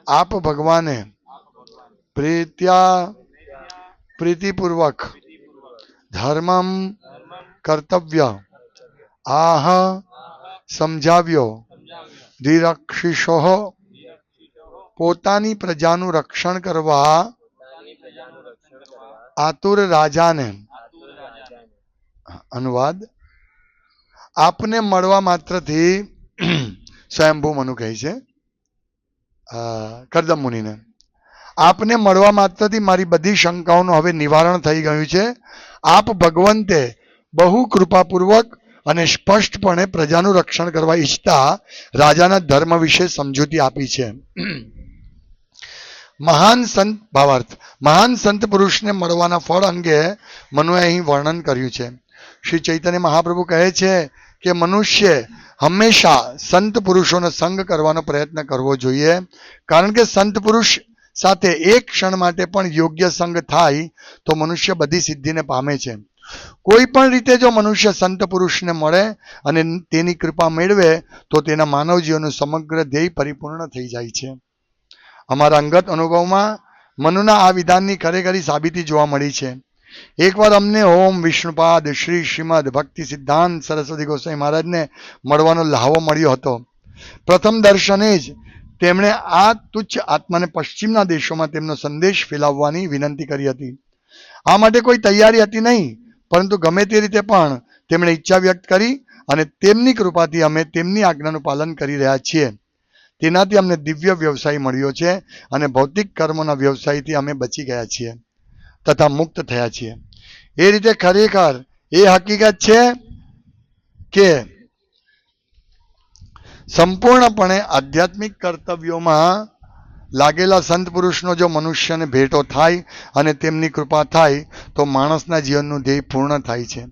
आप भगवाने प्रीत्या प्रीतिपूर्वक धर्मम कर्तव्य आह समझाव्यो द्विरक्षिशो પોતાની પ્રજાનું રક્ષણ કરવા આતુર રાજાને. અનુવાદ: આપને મળવા માત્રથી સ્વયંભૂ મનુ કહે છે કરદમ મુનિને, આપને મળવા માત્રથી મારી બધી શંકાઓનું હવે નિવારણ થઈ ગયું છે. આપ ભગવંતે બહુ કૃપાપૂર્વક અને સ્પષ્ટપણે પ્રજાનું રક્ષણ કરવા ઈચ્છતા રાજાના ધર્મ વિશે સમજૂતી આપી છે. મહાન સંત ભાવાર્થ: મહાન સંત પુરુષને મળવાના ફળ અંગે મનુએ અહીં વર્ણન કર્યું છે. શ્રી ચૈતન્ય મહાપ્રભુ કહે છે કે મનુષ્ય હંમેશા સંત પુરુષોનો સંગ કરવાનો પ્રયત્ન કરવો જોઈએ, કારણ કે સંત પુરુષ સાથે એક ક્ષણ માટે પણ યોગ્ય સંગ થાય તો મનુષ્ય બધી સિદ્ધિને પામે છે. કોઈ પણ રીતે જો મનુષ્ય સંત પુરુષને મળે અને તેની કૃપા મેળવે તો તેના માનવ જીવનનું સમગ્ર ધ્યેય પરિપૂર્ણ થઈ જાય છે. અમારા અંગત અનુભવમાં મનુના આ વિધાનની ખરેખરી સાબિતી જોવા મળી છે. એકવાર અમને ઓમ વિષ્ણુપાદ શ્રી શ્રીમદ ભક્તિ સિદ્ધાંત સરસ્વતી ગોસ્વામી મહારાજને મળવાનો લહાવો મળ્યો હતો. પ્રથમ દર્શને જ તેમણે આ તુચ્છ આત્માને પશ્ચિમના દેશોમાં તેમનો સંદેશ ફેલાવવાની વિનંતી કરી હતી. આ માટે કોઈ તૈયારી હતી નહીં, પરંતુ ગમે તે રીતે પણ તેમણે ઈચ્છા વ્યક્ત કરી અને તેમની કૃપાથી અમે તેમની આજ્ઞાનું પાલન કરી રહ્યા છીએ. તેનાથી અમને દિવ્ય વ્યવસાય મળ્યો છે અને ભૌતિક કર્મોના વ્યવસાયથી અમે બચી ગયા છીએ તથા મુક્ત થયા છીએ. એ રીતે ખરેખર એ હકીકત છે કે સંપૂર્ણપણે આધ્યાત્મિક કર્તવ્યોમાં લાગેલા સંત પુરુષનો જો મનુષ્યને ભેટો થાય અને તેમની કૃપા થાય તો માણસના જીવનનું ધ્યેય પૂર્ણ થાય છે.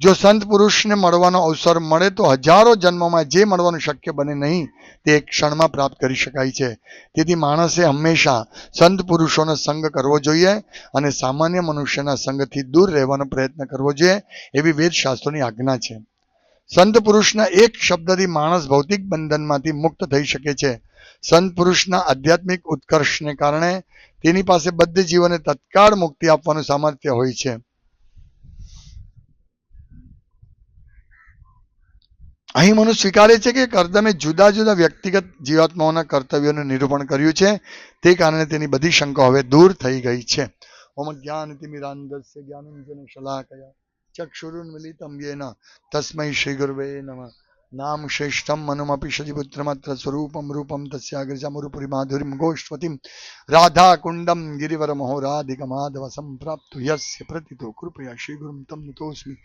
જો સંત પુરુષને મળવાનો અવસર મળે તો હજારો જન્મોમાં જે મળવાનું શક્ય બને નહીં તે એક ક્ષણમાં પ્રાપ્ત કરી શકાય છે. તેથી માણસે હંમેશા સંત પુરુષોનો સંગ કરવો જોઈએ અને સામાન્ય મનુષ્યના સંગથી દૂર રહેવાનો પ્રયત્ન કરવો જોઈએ, એવી વેદશાસ્ત્રોની આજ્ઞા છે. સંત પુરુષના એક શબ્દથી માણસ ભૌતિક બંધનમાંથી મુક્ત થઈ શકે છે. સંત પુરુષના આધ્યાત્મિક ઉત્કર્ષને કારણે તેની પાસે બદ્ધ જીવને તત્કાળ મુક્તિ આપવાનું સામર્થ્ય હોય છે. અહીં મનુ સ્વીકારે છે કે કર્દમે જુદા જુદા વ્યક્તિગત જીવાત્માઓના કર્તવ્યોનું નિરૂપણ કર્યું છે, તે કારણે તેની બધી શંકા હવે દૂર થઈ ગઈ છે. ઓમ જ્ઞાનતિમિરાન્ધસ્ય જ્ઞાનંજન શલાકયા ચક્ષુરુન્મિલિતમ યેન તસ્મૈ શ્રી ગુરવે નમઃ. નામ શ્રેષ્ઠમ મનુમપી શજીપુત્રમાત્ર સ્વરૂપમ રૂપમ તસ્યાગ્રજામુરુપુરી માધુરીમ ગોષ્ઠવતીમ રાધા કુંડમ ગિરિવર મહોરાધિકમાધવ સંપ્રાપ્તુ યસ્ય પ્રતિતો કૃપયા શ્રી ગુરુમ તમ નતોસ્મિ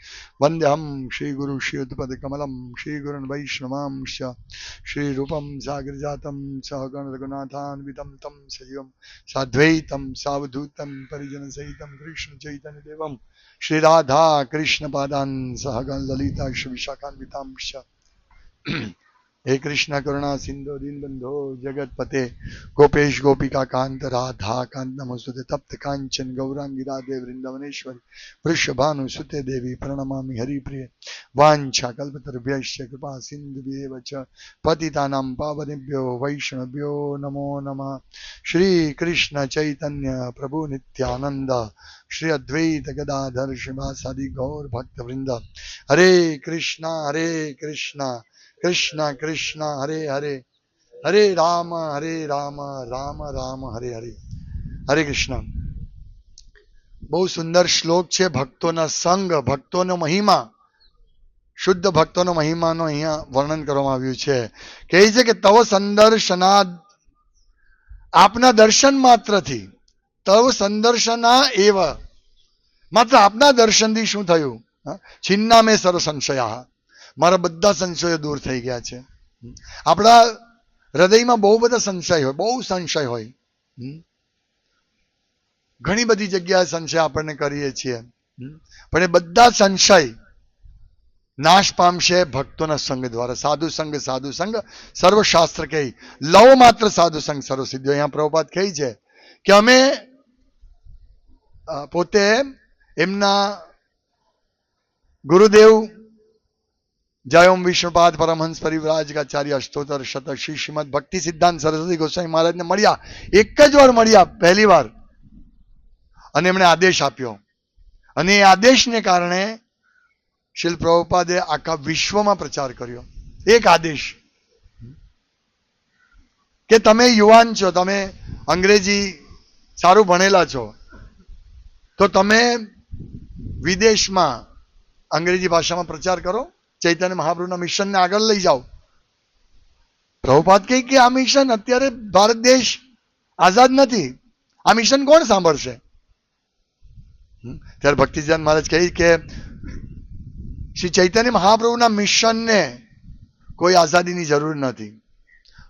વંદ્યહમ શ્રી ગુરુ શ્રીયુતપદ કમલમ શ્રી ગુરુન વૈષ્ણવાંશ શ્રી રૂપમ સાગરજાતમ સહગણ રઘુનાથાન્વિતમ તમ સજીવમ સાદ્વૈતમ સાવધૂતમ પરિજન સહિતમ કૃષ્ણ ચૈતન્ય દેવમ શ્રી રાધા કૃષ્ણ પાદાન સહગણ લલિતા શ્રી વિશાખાન્વિતાંશ. હે કૃષ્ણ કરુણા સિંધુ દીનબંધો જગતપતે ગોપેશ ગોપિકા કાંત રાધા કાંત નમસ્તુતે તપ્ત કાંચન ગૌરાંગી રાધે વૃંદાવનેશ્વરી વૃષભાનુ સુતે દેવી પ્રણમામિ હરિપ્રિય. વાંછા કલ્પતરુભ્યશ્ચ કૃપા સિંધુભ્યેવ ચ પતિતાનાં પાવનેભ્યો વૈષ્ણવ્યો નમો નમઃ. શ્રી કૃષ્ણ ચૈતન્ય પ્રભુ નિત્યાનંદ શ્રી અદ્વૈત ગદાધર શ્રીવાસાદિ ગૌર ભક્ત વૃંદ. હરે કૃષ્ણ કૃષ્ણ કૃષ્ણ હરે હરે, હરે રામ રામ રામ હરે હરે. હરે કૃષ્ણ. બહુ સુંદર શ્લોક છે. ભક્તોના સંગ, ભક્તોનો મહિમા, શુદ્ધ ભક્તોનો મહિમાનો અહીંયા વર્ણન કરવામાં આવ્યું છે. કહે છે કે તવ સંદર્શના, આપના દર્શન માત્રથી, તવ સંદર્શના એવ, માત્ર આપના દર્શનથી શું થયું? છિન્ના મેં સર્વ સંશયા, મારા બધા સંશયો દૂર થઈ ગયા છે. આપણા હૃદયમાં બહુ બધા સંશય હોય, બહુ સંશય હોય. ઘણી બધી જગ્યાએ સંશય આપણને કરીએ છીએ, પણ એ બધા સંશય નાશ પામશે ભક્તોના સંગ દ્વારા. સાધુ સંગ સર્વશાસ્ત્ર કહે, લવ માત્ર સાધુ સંગ સર્વ સિદ્ધિઓ. અહીંયા પ્રભુપાદ કહે છે કે અમે પોતે એમના ગુરુદેવ जय ओम विष्णुपाद परमहंस परिव्राजकाचार्य अष्टोत्तर शत श्री श्रीमद भक्ति सिद्धांत सरस्वती गोस्वामी महाराज ने મળ્યા એક જ વાર મળ્યા પહેલી વાર અને એમણે આદેશ આપ્યો અને એ આદેશને કારણે શ્રીલ પ્રભુપાદે આખા વિશ્વમાં પ્રચાર કર્યો એક આદેશ કે તમે યુવાન છો તમે અંગ્રેજી સારું ભણેલા છો તો તમે વિદેશમાં અંગ્રેજી ભાષામાં પ્રચાર કરો ચૈતન્ય મહાપ્રભુના મિશનને આગળ લઈ જાઓ પ્રભુપાદ કહે કે આ મિશન અત્યારે ભારત દેશ આઝાદ નથી આ મિશન કોણ સાંભળશે ત્યારે ભક્તિસિદ્ધાંત મહારાજ કહે કે શ્રી ચૈતન્ય મહાપ્રભુના મિશનને કોઈ આઝાદીની જરૂર નથી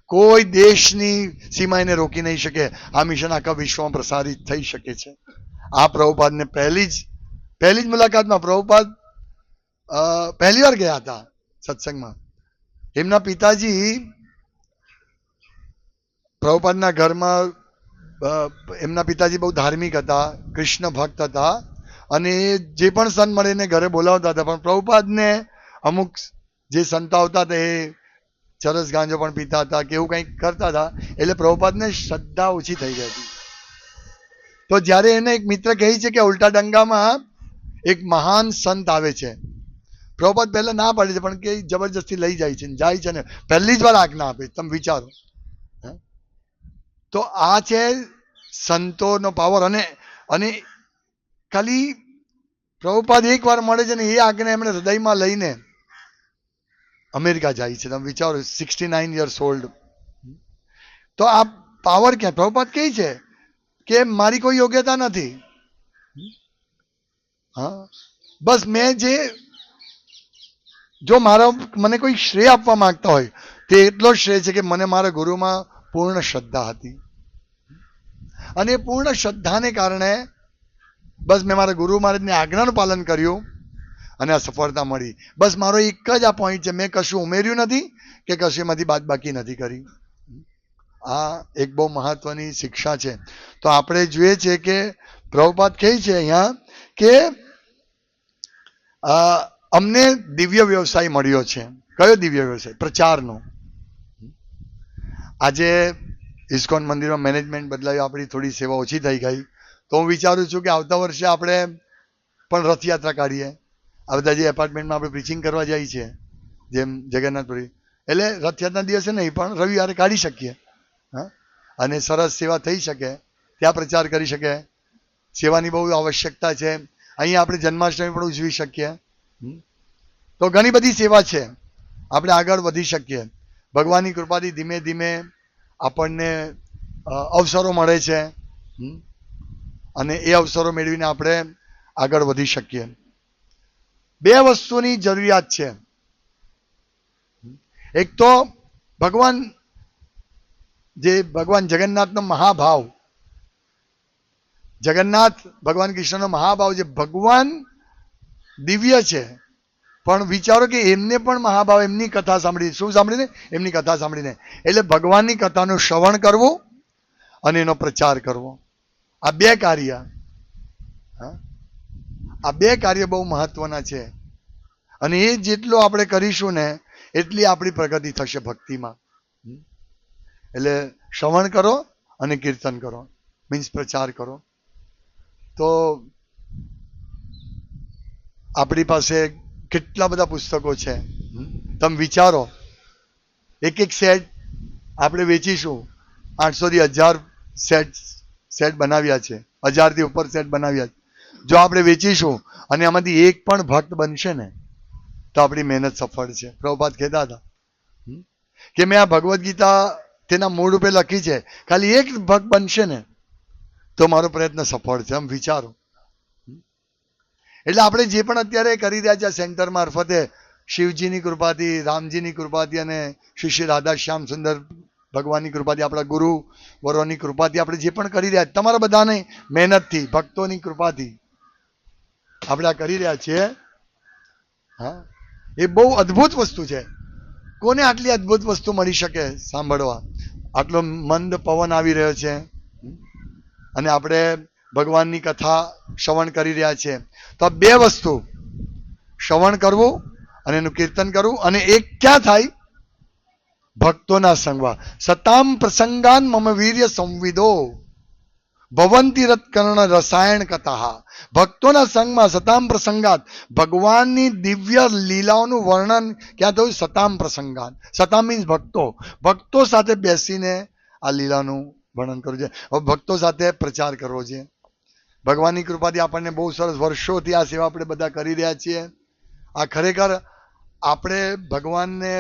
કોઈ દેશની સીમા એને રોકી નહીં શકે આ મિશન આખા વિશ્વમાં પ્રસારિત થઈ શકે છે આ પ્રભુપાદને પહેલી જ મુલાકાતમાં પ્રભુપાદ પહેલી વાર ગયા હતા સત્સંગમાં એમના પિતાજી પ્રભુપાદના ઘરમાં એમના પિતાજી બહુ ધાર્મિક હતા કૃષ્ણ ભક્ત હતા અને જે પણ સંત મળે એને ઘરે બોલાવતા હતા પણ પ્રભુપાદને અમુક જે સંતો આવતા હતા એ ચરસ ગાંજો પણ પીતા હતા કે એવું કંઈક કરતા હતા એટલે પ્રભુપાદને શ્રદ્ધા ઓછી થઈ ગઈ હતી તો જ્યારે એને એક મિત્ર કહે છે કે ઉલટા ડંગામાં એક મહાન સંત આવે છે પ્રભુપાદ પહેલા ના પાડે છે પણ કે જબરજસ્તી લઈ જાય છે ને પહેલી જ વાર આજ્ઞા આપે તમે વિચારો તો આ છે સંતોનો પાવર અને ખાલી પ્રભુપાદ એક વાર મળે છે ને એ આજ્ઞા એમણે હૃદયમાં લઈને અમેરિકા જાય છે તમે વિચારો 69 years old તો આ પાવર ક્યાં પ્રભુપાદ કહે છે કે મારી કોઈ યોગ્યતા નથી હા બસ મેં જો મને કોઈ શ્રેય આપવા માંગતા હોય તે એટલો જ શ્રેય છે કે મને મારા ગુરુમાં પૂર્ણ શ્રદ્ધા હતી અને પૂર્ણ શ્રદ્ધાને કારણે બસ મેં મારા ગુરુ મહારાજની આજ્ઞાનું પાલન કર્યું અને આ સફળતા મળી બસ મારો એક જ આ પોઈન્ટ છે મેં કશું ઉમેર્યું નથી કે કશું એમાંથી બાદબાકી નથી કરી આ એક બહુ મહત્વની શિક્ષા છે તો આપણે જોઈએ છે કે પ્રભુપાદ કહે છે અહીંયા કે અમને દિવ્ય વ્યવસાય મળ્યો છે કયો દિવ્ય વ્યવસાય પ્રચારનો આજે ઇસ્કોન મંદિરમાં મેનેજમેન્ટ બદલાયું આપણી થોડી સેવા ઓછી થઈ ગઈ તો હું વિચારું છું કે આવતા વર્ષે આપણે પણ રથયાત્રા કાઢીએ આ બધા જે એપાર્ટમેન્ટમાં આપણે પ્રીચિંગ કરવા જઈએ છીએ જેમ જગન્નાથપુરી એટલે રથયાત્રાના દિવસે નહીં પણ રવિવારે કાઢી શકીએ હા અને સરસ સેવા થઈ શકે ત્યાં પ્રચાર કરી શકે સેવાની બહુ આવશ્યકતા છે અહીંયા આપણે જન્માષ્ટમી પણ ઉજવી શકીએ તો ઘણી બધી સેવા છે આપણે આગળ વધી શકીએ ભગવાનની કૃપાથી ધીમે ધીમે આપણને અવસરો મળે છે અને એ અવસરો મેળવીને આપણે આગળ વધી શકીએ બે વસ્તુની જરૂરિયાત છે એક તો ભગવાન જગન્નાથનો મહાભાવ જગન્નાથ ભગવાન કૃષ્ણનો મહાભાવ જે ભગવાન દિવ્ય છે પણ વિચારો કે એમને પણ મહાભાવ એમની કથા સાંભળી શું સાંભળીને એમની કથા સાંભળીને એટલે ભગવાનની કથાનું શ્રવણ કરવું અને એનો પ્રચાર કરવો આ બે કાર્ય આ બે કાર્ય બહુ મહત્વના છે અને એ જેટલું આપણે કરીશું ને એટલી આપણી પ્રગતિ થશે ભક્તિમાં એટલે શ્રવણ કરો અને કીર્તન કરો મીન્સ પ્રચાર કરો તો આપણી પાસે કેટલા બધા પુસ્તકો છે તમે વિચારો એક સેટ આપણે વેચીશું 800 થી 1000 સેટ બનાવ્યા છે 1000 થી ઉપર સેટ બનાવ્યા છે જો આપણે વેચીશું અને આમાંથી એક પણ ભક્ત બનશે ને તો આપણી મહેનત સફળ છે પ્રભુપાદ કહેતા હતા કે મેં આ ભગવદ્ ગીતા તેના મૂળ રૂપે લખી છે ખાલી એક ભક્ત બનશે ને તો મારો પ્રયત્ન સફળ છે આમ વિચારો એટલે આપણે જે પણ અત્યારે કરી રહ્યા છે સેન્ટર મારફતે શિવજીની કૃપાથી રામજીની કૃપાથી અને શ્રી શ્રી રાધા શ્યામ સુંદર ભગવાનની કૃપાથી આપણા ગુરુ વરોની કૃપાથી આપણે જે પણ કરી રહ્યા તમારા બધાને મહેનતથી ભક્તોની કૃપાથી આપણે આ કરી રહ્યા છીએ હા એ બહુ અદ્ભુત વસ્તુ છે કોને આટલી અદ્ભુત વસ્તુ મળી શકે સાંભળવા આટલો મંદ પવન આવી રહ્યો છે અને આપણે ભગવાનની કથા શ્રવણ કરી રહ્યા છે તો આ બે વસ્તુ શ્રવણ કરવું અને એનું કીર્તન કરવું. અને એ ક્યાં થાય? ભક્તોના સંગમાં. સતામ પ્રસંગાન મમ વીર્ય સંવિદો ભવંતી રત્કર્ણ રસાયણ કથા. ભક્તોના સંગમાં સતામ પ્રસંગાત, ભગવાનની દિવ્ય લીલાઓનું વર્ણન ક્યાં થયું? સતામ પ્રસંગાત. સતામ મીન્સ ભક્તો. ભક્તો સાથે બેસીને આ લીલાનું વર્ણન કરવું છે. હવે ભક્તો સાથે પ્રચાર કરવો છે. ભગવાનની કૃપાથી આપણને બહુ સરસ વર્ષોથી આ સેવા આપણે બધા કરી રહ્યા છીએ. આ ખરેખર આપણે ભગવાનને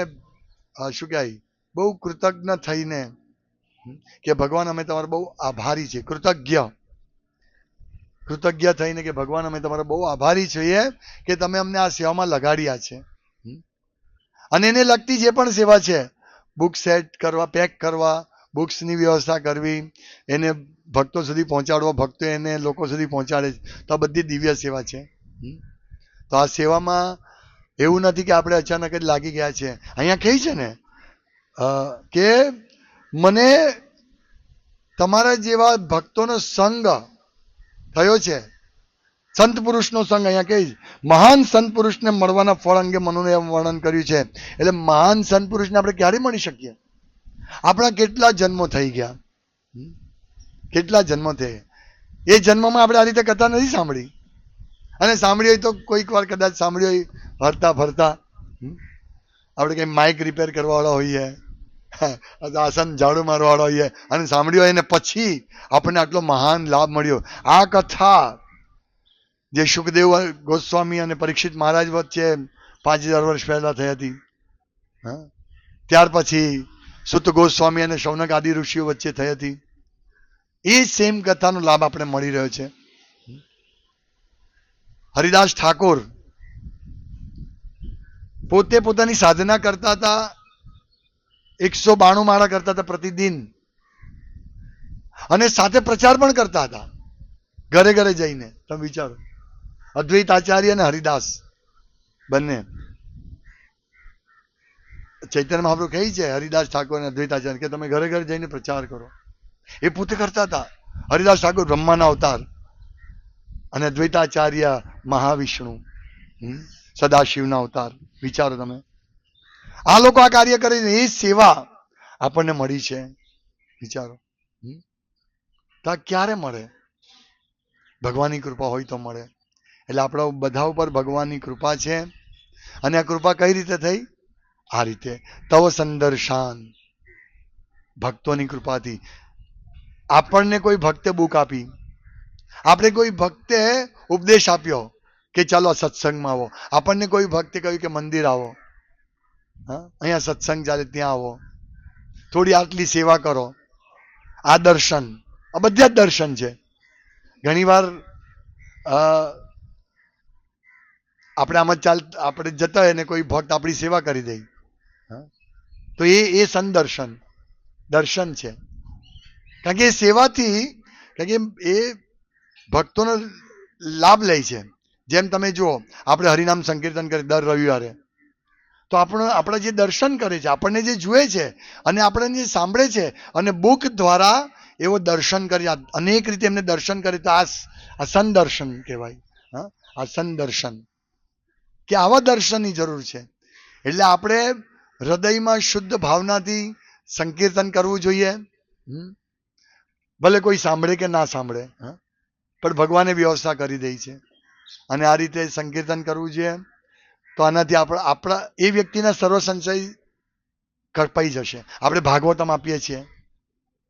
શું કહેવાય, બહુ કૃતજ્ઞ થઈને કે ભગવાન અમે તમારા બહુ આભારી છે, કૃતજ્ઞ થઈને કે ભગવાન અમે તમારા બહુ આભારી છીએ કે તમે અમને આ સેવામાં લગાડ્યા છે. અને એને લગતી જે પણ સેવા છે, બુક સેટ કરવા, પેક કરવા, બુક્સની વ્યવસ્થા કરવી, એને ભક્તો સુધી પહોંચાડવા, ભક્તો એને લોકો સુધી પહોંચાડે છે, તો આ બધી દિવ્ય સેવા છે. તો આ સેવામાં એવું નથી કે આપણે અચાનક જ લાગી ગયા છે. અહીંયા કહે છે ને કે મને તમારા જેવા ભક્તોનો સંગ થયો છે. સંત પુરુષનો સંગ અહીંયા કહે છે. મહાન સંત પુરુષને મળવાના ફળ અંગે મનુને વર્ણન કર્યું છે. એટલે મહાન સંત પુરુષને આપણે ક્યારે મળી શકીએ? આપણા કેટલા જન્મો થઈ ગયા, કેટલા જન્મો થઈ. એ જન્મમાં આપણે આ રીતે કથા નથી સાંભળી. અને સાંભળી હોય તો કોઈક વાર કદાચ સાંભળી હોય ફરતા ફરતા. આપણે કંઈ માઇક રિપેર કરવાવાળા હોઈએ, આસન ઝાડુ મારવાવાળા હોઈએ અને સાંભળ્યું હોય, અને પછી આપણને આટલો મહાન લાભ મળ્યો. આ કથા જે સુખદેવ ગોસ્વામી અને પરીક્ષિત મહારાજ વચ્ચે 5000 વર્ષ પહેલા થઈ હતી, ત્યાર પછી સુત ગોસ્વામી અને શૌનક આદિ ઋષિઓ વચ્ચે થઈ હતી, એ સેમ કથાનો લાભ આપણે મળી રહ્યો છે. હરિદાસ ઠાકોર પોતે પોતાની સાધના કરતા હતા, 192 માળા કરતા હતા પ્રતિદિન, અને સાથે પ્રચાર પણ કરતા હતા ઘરે ઘરે જઈને. તમે વિચારો, અદ્વૈત આચાર્ય અને હરિદાસ બંને. ચૈતન્ય મહાપ્રભુ કહે છે હરિદાસ ઠાકોર અને અદ્વૈત આચાર્ય કે તમે ઘરે ઘરે જઈને પ્રચાર કરો. એ પોતે કરતા હતા. હરિદાસ ઠાકોર બ્રહ્માના અવતાર અને અદ્વૈતાચાર્ય મહાવિષ્ણુ, સદાશિવના અવતાર. વિચારો તમે, આ લોકો આ કાર્ય કરે છે, એ સેવા આપણને મળી છે. વિચારો, તો આ ક્યારે મળે? ભગવાનની કૃપા હોય તો મળે. એટલે આપણા બધા ઉપર ભગવાનની કૃપા છે. અને આ કૃપા કઈ રીતે થઈ? આ રીતે તવ સંદર્શાન, ભક્તોની કૃપાથી. આપણને કોઈ ભક્તે બુક આપી, આપણે કોઈ ભક્તે ઉપદેશ આપ્યો કે ચાલો સત્સંગમાં આવો, આપણને કોઈ ભક્તે કહ્યું કે મંદિર આવો, અહીંયા સત્સંગ ચાલે ત્યાં આવો, થોડી આટલી સેવા કરો, આ દર્શન, આ બધા જ દર્શન છે. ઘણી વાર આપણે આમ જ આપણે જતા હોય ને કોઈ ભક્ત આપણી સેવા કરી દે, તો એ સંદર્શન દર્શન છે. કારણ કે એ સેવાથી, કારણ કે એ ભક્તોનો લાભ લે છે. જેમ તમે જુઓ, આપણે હરિનામ સંકીર્તન કરીએ દર રવિવારે, તો આપણા જે દર્શન કરે છે, આપણને જે જુએ છે અને આપણને જે સાંભળે છે, અને બુક દ્વારા એવો દર્શન કરી, અનેક રીતે એમને દર્શન કરે, તો આ સંદર્શન કહેવાય. આ સંદર્શન, કે આવા દર્શનની જરૂર છે. એટલે આપણે હૃદયમાં શુદ્ધ ભાવનાથી સંકીર્તન કરવું જોઈએ. ભલે કોઈ સાંભળે કે ના સાંભળે, પણ ભગવાને વ્યવસ્થા કરી દઈ છે. અને આ રીતે સંકીર્તન કરવું જોઈએ. તો આનાથી આપણા એ વ્યક્તિના સર્વ સંશય કપાઈ જશે. આપણે ભાગવતમ આપીએ છીએ,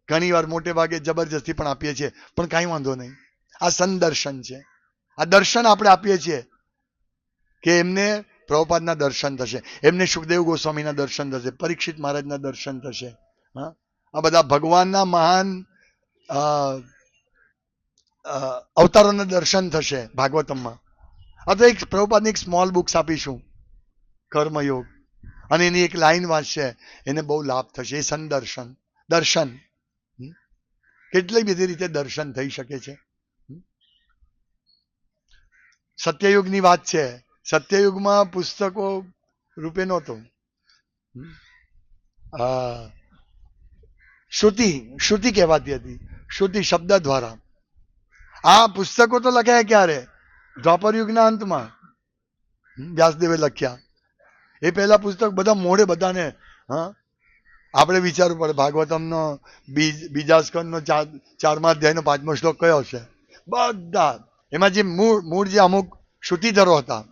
ઘણી વાર મોટે ભાગે જબરજસ્તી પણ આપીએ છીએ, પણ કાંઈ વાંધો નહીં. આ સંદર્શન છે. આ દર્શન આપણે આપીએ છીએ કે એમને પ્રભુપાદના દર્શન થશે, એમને સુખદેવ ગોસ્વામીના દર્શન થશે, પરીક્ષિત મહારાજના દર્શન થશે. આ બધા ભગવાનના મહાન અવતારોના દર્શન થશે ભાગવતમમાં. આ તો એક પ્રભુપાદની એક સ્મોલ બુક્સ આપીશું, કર્મયોગ, અને એની એક લાઈન વાંચશે, એને બહુ લાભ થશે. એ સંદર્શન, દર્શન કેટલી બધી રીતે દર્શન થઈ શકે છે. સત્યયુગની વાત છે. સત્યયુગમાં પુસ્તકો રૂપે નહોતું. શ્રુતિ કહેવાતી હતી, શ્રુતિ શબ્દ દ્વારા. આ પુસ્તકો તો લખ્યા ક્યારે? દ્વાપર યુગના અંતમાં વ્યાસદેવે લખ્યા. એ પહેલા પુસ્તક બધા મોડે બધાને, હા, આપણે વિચારવું પડે ભાગવતમનો બીજા સ્કંદનો 4મા અધ્યાયનો 5મો શ્લોક કયો છે. બધા એમાં જે મૂળ જે અમુક શ્રુતિધરો હતા,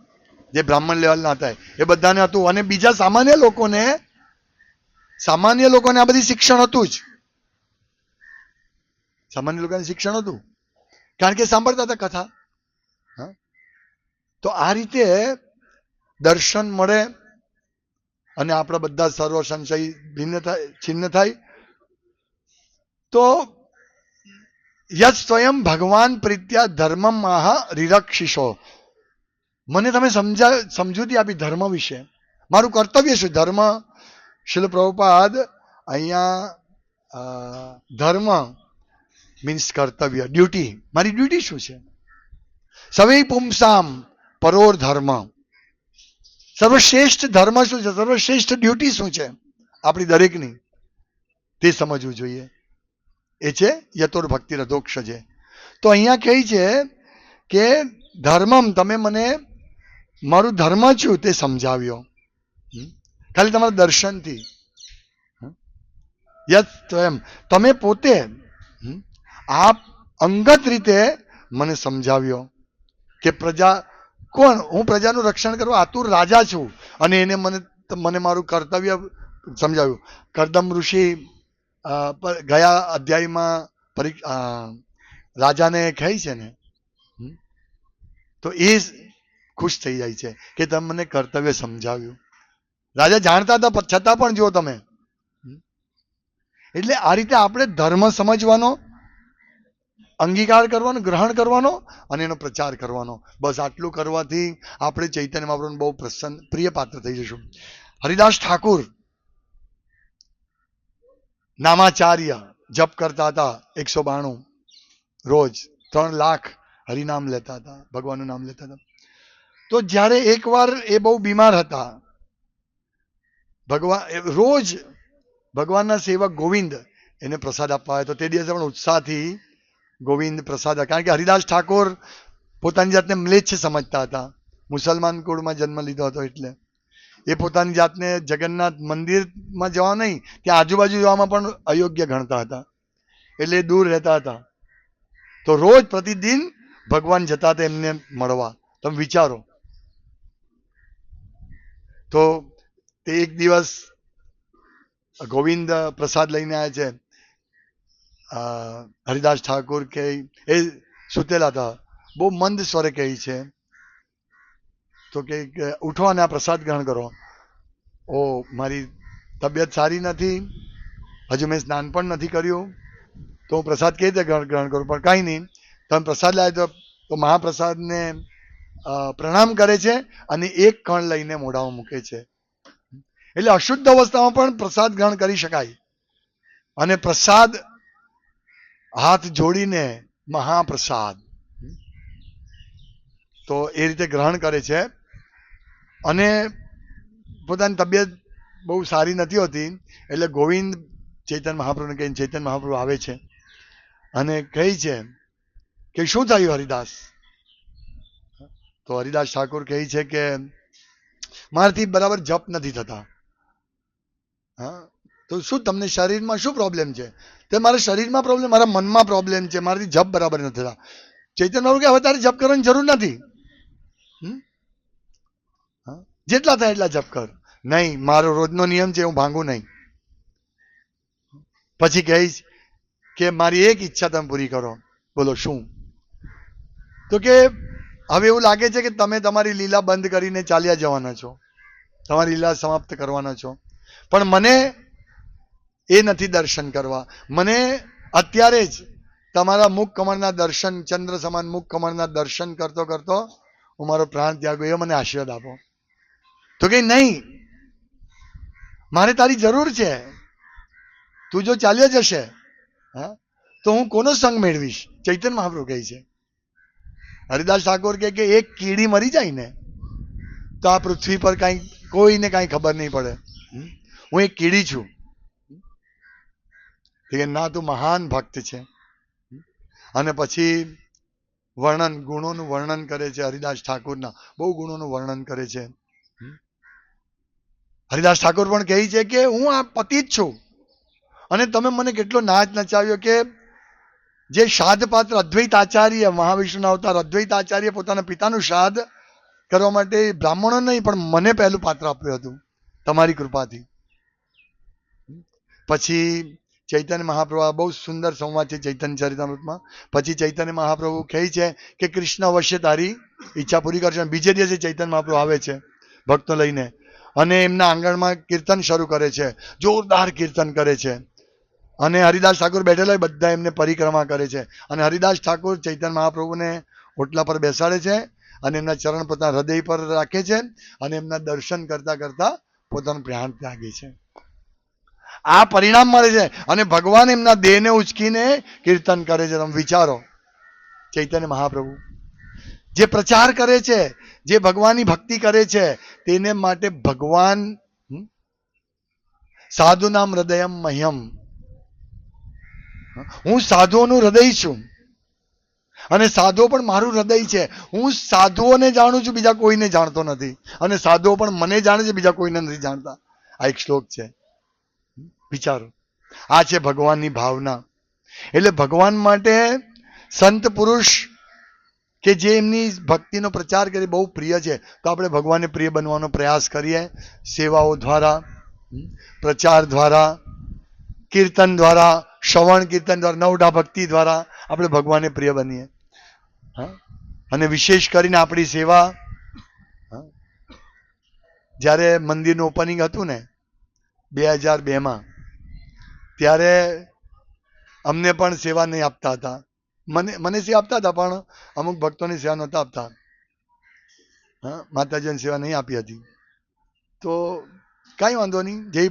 જે બ્રાહ્મણ લેવલના હતા, એ બધાને હતું. અને બીજા સામાન્ય લોકોને આ બધી શિક્ષણ હતું જ. સામાન્ય લોકોને શિક્ષણ હતું, કારણ કે સાંભળતા હતા કથા. તો આ રીતે દર્શન મળે અને આપણા બધા સર્વ સંશય છિન્ન થાય. તો યત સ્વયં ભગવાન પ્રીત્યા ધર્મમ આહ રિરક્ષિષો. મને તમે સમજૂતી આપી ધર્મ વિશે. મારું કર્તવ્ય શું? ધર્મ, શીલ પ્રભુપાદ અહીંયા ધર્મ મીન્સ કર્તવ્ય, ડ્યુટી. મારી ડ્યુટી શું છે? સવૈ પુંસામ પરોર ધર્મ. સર્વશ્રેષ્ઠ ધર્મ શું છે? સર્વશ્રેષ્ઠ ડ્યુટી શું છે આપણી દરેકની? તે સમજવું જોઈએ. એ છે યતોર ભક્તિ રધોક્ષ છે. તો અહીંયા કહે છે કે ધર્મમ, તમે મને મારું ધર્મ છું તે સમજાવ્યો ખાલી તમારા દર્શનથી. યત સ્વયં, તમે પોતે આપ અંગત રીતે મને સમજાવ્યો કે પ્રજા કોણ? હું પ્રજાનું રક્ષણ કરવા આતુર રાજા છું, અને એને મને મારું કર્તવ્ય સમજાવ્યું. કર્દમ ઋષિ ગયા અધ્યાયમાં રાજાને કહે છે ને, તો એ ખુશ થઈ જાય છે કે તમે મને કર્તવ્ય સમજાવ્યું. રાજા જાણતા હતા છતાં પણ જો તમે. એટલે આ રીતે આપણે ધર્મ સમજવાનો, અંગીકાર કરવાનો, ગ્રહણ કરવાનો અને એનો પ્રચાર કરવાનો. બસ આટલું કરવાથી આપણે ચૈતન્ય મહાપ્રભુને બહુ પ્રિય પાત્ર થઈ જશું. હરિદાસ ઠાકુર નામાચાર્ય જપ કરતા હતા 192 રોજ, 3 લાખ હરિનામ લેતા હતા, ભગવાનનું નામ લેતા હતા. તો જ્યારે એકવાર એ બહુ બીમાર હતા, રોજ ભગવાનના સેવક ગોવિંદ એને પ્રસાદ આપવા આવ્યો. તો તે દિવસે પણ ઉત્સાહથી ગોવિંદ પ્રસાદ, કારણ કે હરિદાસ ઠાકોર પોતાની જાતને મ્લેચ્છ સમજતા હતા. મુસલમાન કુળમાં જન્મ લીધો હતો, એટલે એ પોતાની જાતને જગન્નાથ મંદિરમાં જવા નહીં, ત્યાં આજુબાજુ જવામાં પણ અયોગ્ય ગણતા હતા, એટલે દૂર રહેતા હતા. તો રોજ પ્રતિદિન ભગવાન જતા હતા એમને મળવા. તમે વિચારો. તો તે એક દિવસ ગોવિંદ પ્રસાદ લઈને આવ્યા છે. હરિદાસ ઠાકોર કે એ સુતેલા હતા, બહુ મંદ સ્વરે કહે છે, તો કે ઉઠો અને આ પ્રસાદ ગ્રહણ કરો. ઓ મારી તબિયત સારી નથી, હજુ મેં સ્નાન પણ નથી કર્યું, તો હું પ્રસાદ કેવી રીતે ગ્રહણ કરું? પણ કાંઈ નહીં, તમે પ્રસાદ લાવ્યો તો મહાપ્રસાદને પ્રણામ કરે છે અને એક કણ લઈને મોઢામાં મૂકે છે. એટલે અશુદ્ધ અવસ્થામાં પણ પ્રસાદ ગ્રહણ કરી શકાય. અને પ્રસાદ હાથ જોડીને મહાપ્રસાદ, તો એ રીતે ગ્રહણ કરે છે. અને પોતાની તબિયત બહુ સારી નથી હોતી, એટલે ગોવિંદ ચૈતન્ય મહાપ્રભુને કહીને ચૈતન્ય મહાપ્રભુ આવે છે અને કહે છે કે શું થયું હરિદાસ? તો હરિદાસ ઠાકોર કહે છે કે મારાથી બરાબર જપ નથી થતા. હા, તો શું તમને શરીરમાં શું પ્રોબ્લેમ છે? તો મારા શરીરમાં પ્રોબ્લેમ, મારા મનમાં પ્રોબ્લેમ છે, મારાથી જપ બરાબર નથી થતા. ચૈતન્ય મહાપ્રભુ કે હવે તારે જપ કરવાની જરૂર નથી, જેટલા થાય એટલા જપ કર. નહીં, મારો રોજનો નિયમ છે, હું ભાંગું નહીં. પછી કહીશ કે મારી એક ઈચ્છા તમે પૂરી કરો. બોલો શું? તો કે હવે એવું લાગે છે કે તમે તમારી લીલા બંધ કરીને ચાલ્યા જવાના છો, તમારી લીલા સમાપ્ત કરવાના છો, પણ મને એ નથી દર્શન કરવા. મને અત્યારે જ તમારા મુખ કમળના દર્શન, ચંદ્ર સમાન મુખ કમળના દર્શન કરતો કરતો હું મારો પ્રાણ ત્યાગો, એ મને આશીર્વાદ આપો. તો કે નહીં, મારે તારી જરૂર છે. તું જો ચાલ્યો જશે તો હું કોનો સંગ મેળવીશ? ચૈતન્ય મહાપ્રભુ કહે છે. હરિદાસ ઠાકોર કે એક કીડી મરી જાય ને તો આ પૃથ્વી પર કોઈને કાંઈ ખબર નહીં પડે. હું એક કીડી છું. ના, તું મહાન ભક્ત છે. અને પછી ગુણોનું વર્ણન કરે છે. હરિદાસ ઠાકોરના બહુ ગુણોનું વર્ણન કરે છે. હરિદાસ ઠાકોર પણ કહે છે કે હું આ પતિ જ છું, અને તમે મને કેટલો નાચ નચાવ્યો કે જે શ્રાદ્ધ પાત્ર અદ્વૈત આચાર્ય, મહાવિષ્ણુના અવતાર અદ્વૈત આચાર્ય પોતાના પિતાનું શ્રાદ્ધ કરવા માટે બ્રાહ્મણો નહીં પણ મને પહેલું પાત્ર આપ્યું હતું તમારી કૃપાથી. પછી ચૈતન્ય મહાપ્રભુ, બહુ સુંદર સંવાદ છે ચૈતન્ય ચરિતામૃતમાં. પછી ચૈતન્ય મહાપ્રભુ કહે છે કે કૃષ્ણ અવશ્ય તારી ઈચ્છા પૂરી કરશે. બીજે દિવસે ચૈતન્ય મહાપ્રભુ આવે છે ભક્તો લઈને, અને એમના આંગણમાં કીર્તન શરૂ કરે છે, જોરદાર કીર્તન કરે છે, અને હરિદાસ ઠાકોર બેઠેલા હોય બધા એમને પરિક્રમા કરે છે, અને હરિદાસ ઠાકોર ચૈતન્ય મહાપ્રભુને ઓટલા પર બેસાડે છે અને એમના ચરણ પોતાના હૃદય પર રાખે છે અને એમના દર્શન કરતા કરતા પોતાનું પ્રાણ ત્યાગે છે. આ પરિણામ મળે છે, અને ભગવાન એમના દેહને ઉચકીને કીર્તન કરે છે. તમે વિચારો, ચૈતન્ય મહાપ્રભુ જે પ્રચાર કરે છે, જે ભગવાનની ભક્તિ કરે છે, તેને માટે ભગવાન સાધુનામ હૃદયમ મહ્યમ, હું સાધુઓનું હૃદય છું અને સાધુઓ પણ મારું હૃદય છે. હું સાધુઓને જાણું છું, બીજા કોઈને જાણતો નથી, અને સાધુઓ પણ મને જાણે છે, બીજા કોઈને નથી જાણતા. આ એક શ્લોક છે. વિચારો, આ છે ભગવાનની ભાવના. એટલે ભગવાન માટે સંત પુરુષ કે જે એમની ભક્તિનો પ્રચાર કરે બહુ પ્રિય છે. તો આપણે ભગવાનને પ્રિય બનવાનો પ્રયાસ કરીએ, સેવાઓ દ્વારા, પ્રચાર દ્વારા, કીર્તન દ્વારા, શ્રવણ કીર્તન દ્વારા, નવડા ભક્તિ દ્વારા આપણે ભગવાનને પ્રિય બનીએ. અને વિશેષ કરીને આપણી સેવા, જ્યારે મંદિરનું ઓપનિંગ હતું ને 2002માં, ત્યારે અમને પણ સેવા નહીં આપતા હતા. મને સેવા આપતા હતા, પણ અમુક ભક્તોની સેવા નહોતા આપતા. માતાજીની સેવા નહીં આપી હતી. તો કાંઈ વાંધો નહીં, જે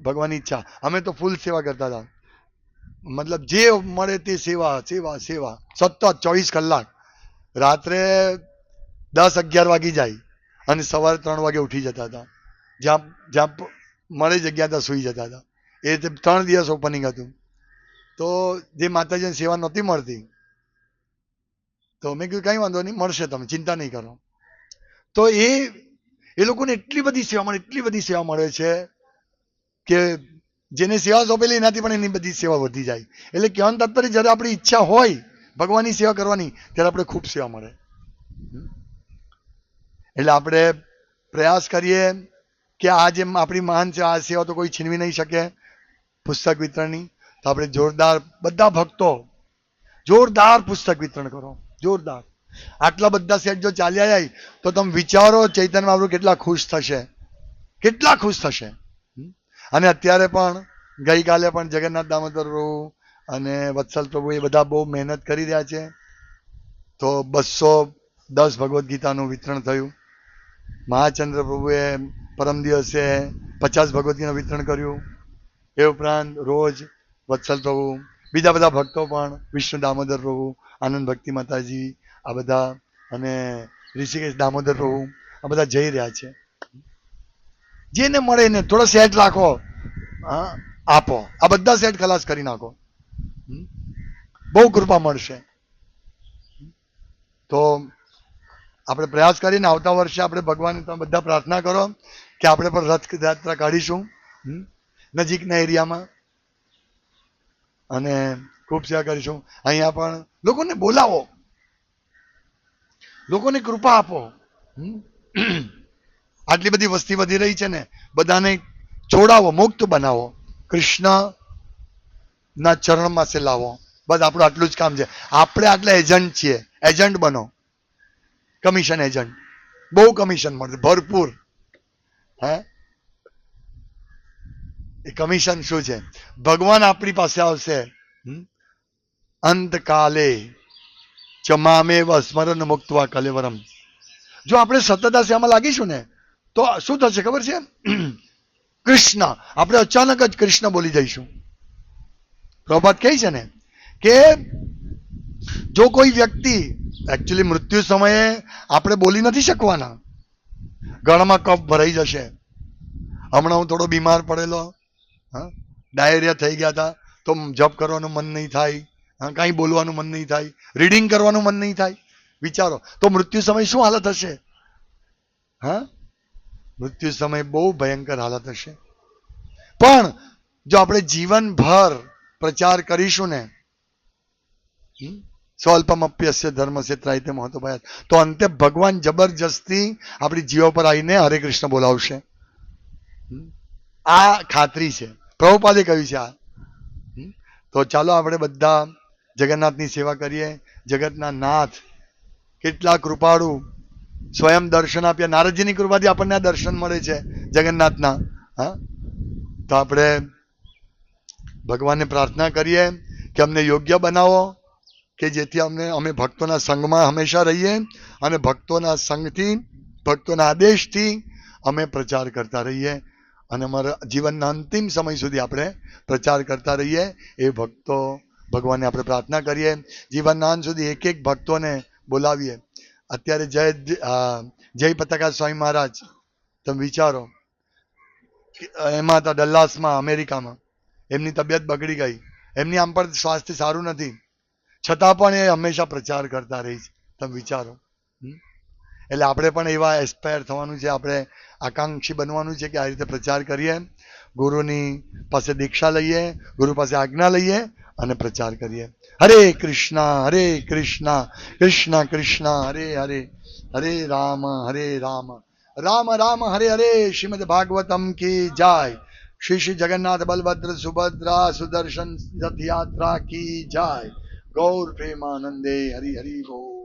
ભગવાનની ઈચ્છા. અમે તો ફૂલ સેવા કરતા હતા, મતલબ જે મળે તે સેવા સેવા સેવા, સતત 24 કલાક. રાત્રે 10-11 વાગી જાય અને સવારે 3 વાગે ઉઠી જતા હતા. જ્યાં મળે જગ્યા ત્યાં સુઈ જતા હતા. એ રીતે 3 દિવસ ઓપનિંગ હતું. તો જે માતાજીની સેવા નહોતી મળતી, તો મેં કીધું કાંઈ વાંધો નહીં, મળશે, તમે ચિંતા નહીં કરો. તો એ લોકોને એટલી બધી સેવા મળે, એટલી બધી સેવા મળે છે કે જેને સેવા સોંપેલી એનાથી પણ એની બધી સેવા વધી જાય. એટલે કહેવાનું તાત્પર્ય, જ્યારે આપણી ઈચ્છા હોય ભગવાનની સેવા કરવાની, ત્યારે આપણે ખૂબ સેવા મળે. એટલે આપણે પ્રયાસ કરીએ કે આ જેમ આપણી મહાન છે, આ સેવા તો કોઈ છીનવી નહીં શકે, પુસ્તક વિતરણની. તો આપણે જોરદાર, બધા ભક્તો જોરદાર પુસ્તક વિતરણ કરો, જોરદાર. આટલા બધા સેટ જો ચાલ્યા જાય તો તમે વિચારો ચૈતન્ય મહાપ્રભુ કેટલા ખુશ થશે, કેટલા ખુશ થશે. અને અત્યારે પણ, ગઈકાલે પણ જગન્નાથ દામોદર પ્રભુ અને વત્સલ પ્રભુ એ બધા બહુ મહેનત કરી રહ્યા છે. તો 210 ભગવદ્ ગીતાનું વિતરણ થયું. મહાચંદ્ર પ્રભુએ પરમ દિવસે 50 ભગવદ્ ગીતાનું વિતરણ કર્યું. એ ઉપરાંત રોજ વત્સલ પ્રભુ, બીજા બધા ભક્તો પણ, વિષ્ણુ દામોદર પ્રભુ, આનંદ ભક્તિ માતાજી, આ બધા, અને ઋષિકેશ દામોદર પ્રભુ, આ બધા જઈ રહ્યા છે. જેને મળે એને થોડો સેટ રાખો, આપો. આ બધા સેટ ખલાસ કરી નાખો, બહુ કૃપા મળશે. તો આપણે પ્રયાસ કરીને આવતા વર્ષે આપણે ભગવાનને તમે બધા પ્રાર્થના કરો કે આપણે પણ રથયાત્રા કાઢીશું નજીકના એરિયામાં, અને ખૂબ સેવા કરીશું. અહીંયા પણ લોકોને બોલાવો, લોકોને કૃપા આપો. આટલી બધી વસ્તી વધી રહી છે ને, બધાને છોડાવો, મુક્ત બનાવો, કૃષ્ણના ચરણમાં સે લાવો. બસ આપણું આટલું જ કામ છે. આપણે આટલા એજન્ટ છીએ, એજન્ટ બનો, કમિશન એજન્ટ. બહુ કમિશન મળશે, ભરપૂર. એ કમિશન શું છે? ભગવાન આપણી પાસે આવશે અંતકાલે ચમામે સ્મરણ મુક્તવા કલેવરમ. જો આપણે સતત આ સેવામાં લાગીશું ને, તો શું થશે ખબર છે? કૃષ્ણ, આપણે અચાનક જ કૃષ્ણ બોલી જઈશું. પ્રભાત કહે છે ને કે જો કોઈ વ્યક્તિ, એકચ્યુઅલી મૃત્યુ સમયે આપણે બોલી નથી શકવાના, ગળામાં કફ ભરાઈ જશે. હમણાં હું થોડો બીમાર પડેલો, ડાયરિયા થઈ ગયા હતા, તો જપ કરવાનું મન નહીં થાય, કાંઈ બોલવાનું મન નહીં થાય, રીડિંગ કરવાનું મન નહીં થાય. વિચારો તો મૃત્યુ સમય શું હાલત હશે. મૃત્યુ સમય બહુ ભયંકર હાલત હશે. પણ જો આપણે જીવનભર પ્રચાર કરીશું ને, સ્વલ્પમપ્યસ્ય ધર્મસ્ય ત્રાહિતે મહતો ભયાત, તો અંતે ભગવાન જબરજસ્તી આપણી જીવો પર આવીને હરે કૃષ્ણ બોલાવશે. આ ખાતરી છે, પ્રભુપાદે કહ્યું છે આ. તો ચાલો આપણે બધા જગન્નાથની સેવા કરીએ. જગતના નાથ કેટલા કૃપાળુ, સ્વયં દર્શન આપ્યા. નારદજીની કૃપાથી આપણને આ દર્શન મળે છે જગન્નાથના. હા, તો આપણે ભગવાનને પ્રાર્થના કરીએ કે અમને યોગ્ય બનાવો, કે જેથી અમે ભક્તોના સંગમાં હંમેશા રહીએ અને ભક્તોના સંગથી, ભક્તોના આદેશથી અમે પ્રચાર કરતા રહીએ અને અમારા જીવનના અંતિમ સમય સુધી આપણે પ્રચાર કરતા રહીએ. એ ભક્તો ભગવાનને આપણે પ્રાર્થના કરીએ. જીવનના અંત સુધી એક એક ભક્તોને બોલાવીએ. અત્યારે જય પતાકા સ્વામી મહારાજ, તમે વિચારો, એમાં હતા ડલ્લાસમાં, અમેરિકામાં. એમની તબિયત બગડી ગઈ, એમની આમ પણ સ્વાસ્થ્ય સારું નથી, છતાં પણ એ હંમેશા પ્રચાર કરતા રહી છે. તમે વિચારો. એટલે આપણે પણ એવા એસ્પાયર થવાનું છે, આપણે આકાંક્ષી બનવાનું છે કે આ રીતે પ્રચાર કરીએ, ગુરુની પાસે દીક્ષા લઈએ, ગુરુ પાસે આજ્ઞા લઈએ અને પ્રચાર કરીએ. હરે કૃષ્ણ કૃષ્ણ કૃષ્ણ હરે હરે, હરે રામ રામ રામ હરે હરે. શ્રીમદ ભાગવતમ કી જય. શ્રી શ્રી જગન્નાથ બલભદ્ર સુભદ્રા સુદર્શન રથ યાત્રા की जय. गौर प्रेमानंदे हरि हरि बोल.